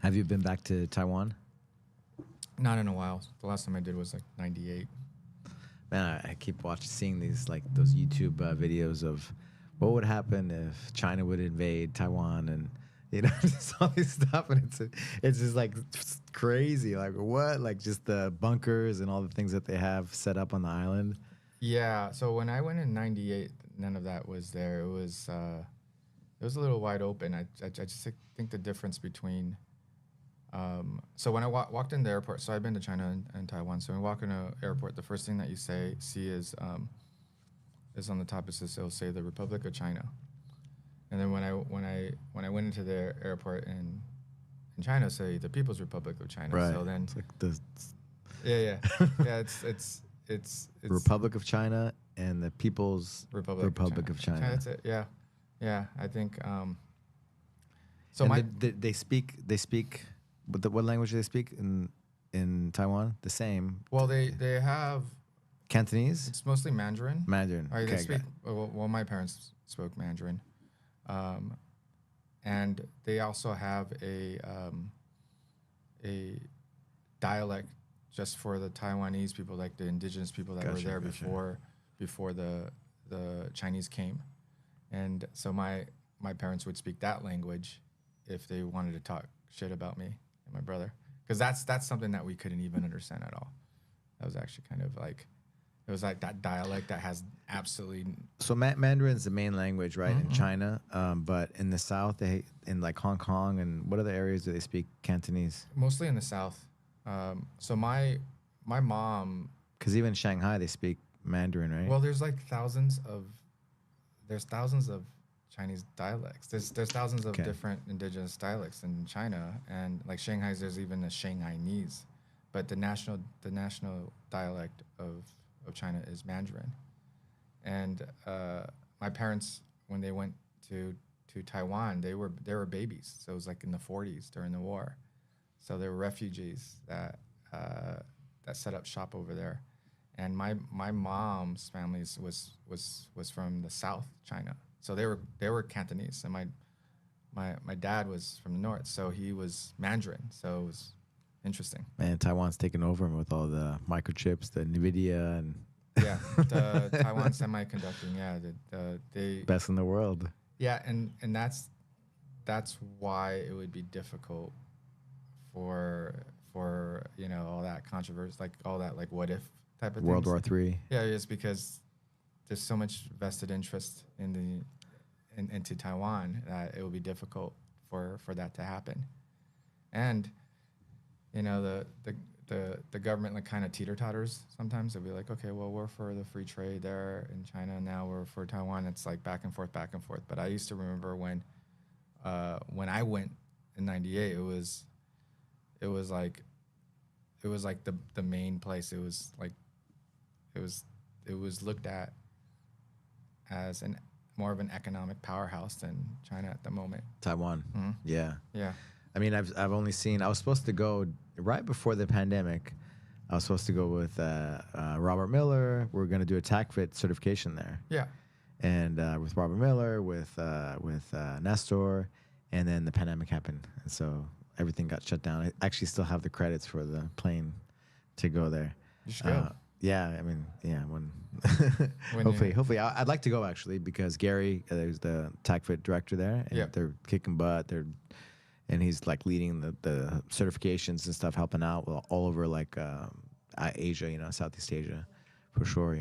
Have you been back to Taiwan? Not in a while. The last time I did was like 98. Man, I keep seeing these like those YouTube videos of what would happen if China would invade Taiwan, and just all this stuff, and it's just like crazy. Like what? Like just the bunkers and all the things that they have set up on the island. Yeah. So when I went in 98, none of that was there. It was a little wide open. I just think the difference between so when I walked in the airport, so I've been to China and Taiwan. So when you walk in an airport, the first thing that you see is on the top. It'll say the Republic of China. And then when I went into the airport in China, say the People's Republic of China. Right. So then It's like the yeah. It's Republic of China and the People's Republic of China. That's it. Yeah. I think. So and they speak. What language do they speak in Taiwan? The same. Well, they have Cantonese. It's mostly Mandarin. Mandarin. Or okay, they speak. Well, my parents spoke Mandarin, and they also have a dialect just for the Taiwanese people, like the indigenous people that were there before the Chinese came, and so my parents would speak that language if they wanted to talk shit about me and my brother, because that's something that we couldn't even understand at all. That was actually kind of like. It was like that dialect that has absolutely. So Mandarin's the main language, right, in China. But in the South, in like Hong Kong and what other areas do they speak Cantonese? Mostly in the South. So my mom. Because even in Shanghai, they speak Mandarin, right? Well, there's thousands of Chinese dialects. There's thousands of different indigenous dialects in China, and like Shanghai's, there's even a Shanghainese, but the national dialect of China is Mandarin. And my parents, when they went to Taiwan, they were babies. So it was like in the 40s during the war. So they were refugees that set up shop over there. And my mom's family was from the South China. So they were Cantonese, and my dad was from the North, so he was Mandarin. So it was interesting. Man, Taiwan's taken over with all the microchips, the NVIDIA, and the Taiwan semiconductor. Yeah, they best in the world. Yeah, and that's why it would be difficult for all that controversy, like all that like what if type of World things. War III. Yeah, it's because there's so much vested interest into Taiwan that it will be difficult for that to happen, and the government like kind of teeter-totters sometimes. They'll be like, okay, well, we're for the free trade there in China, now we're for Taiwan. It's like back and forth. But I used to remember when I went in 98, it was like the main place. It was like it was looked at as more of an economic powerhouse than China at the moment. Taiwan. Mm-hmm. Yeah. I mean, I've only seen. I was supposed to go right before the pandemic. I was supposed to go with Robert Miller. We're going to do a TACFIT certification there. Yeah. And with Robert Miller, with Nestor, and then the pandemic happened, and so everything got shut down. I actually still have the credits for the plane to go there. You should go. Yeah, I mean, yeah. When hopefully, I'd like to go actually, because Gary, there's the TACFIT director there, and they're kicking butt. And he's like leading the certifications and stuff, helping out all over like Asia, Southeast Asia, for sure,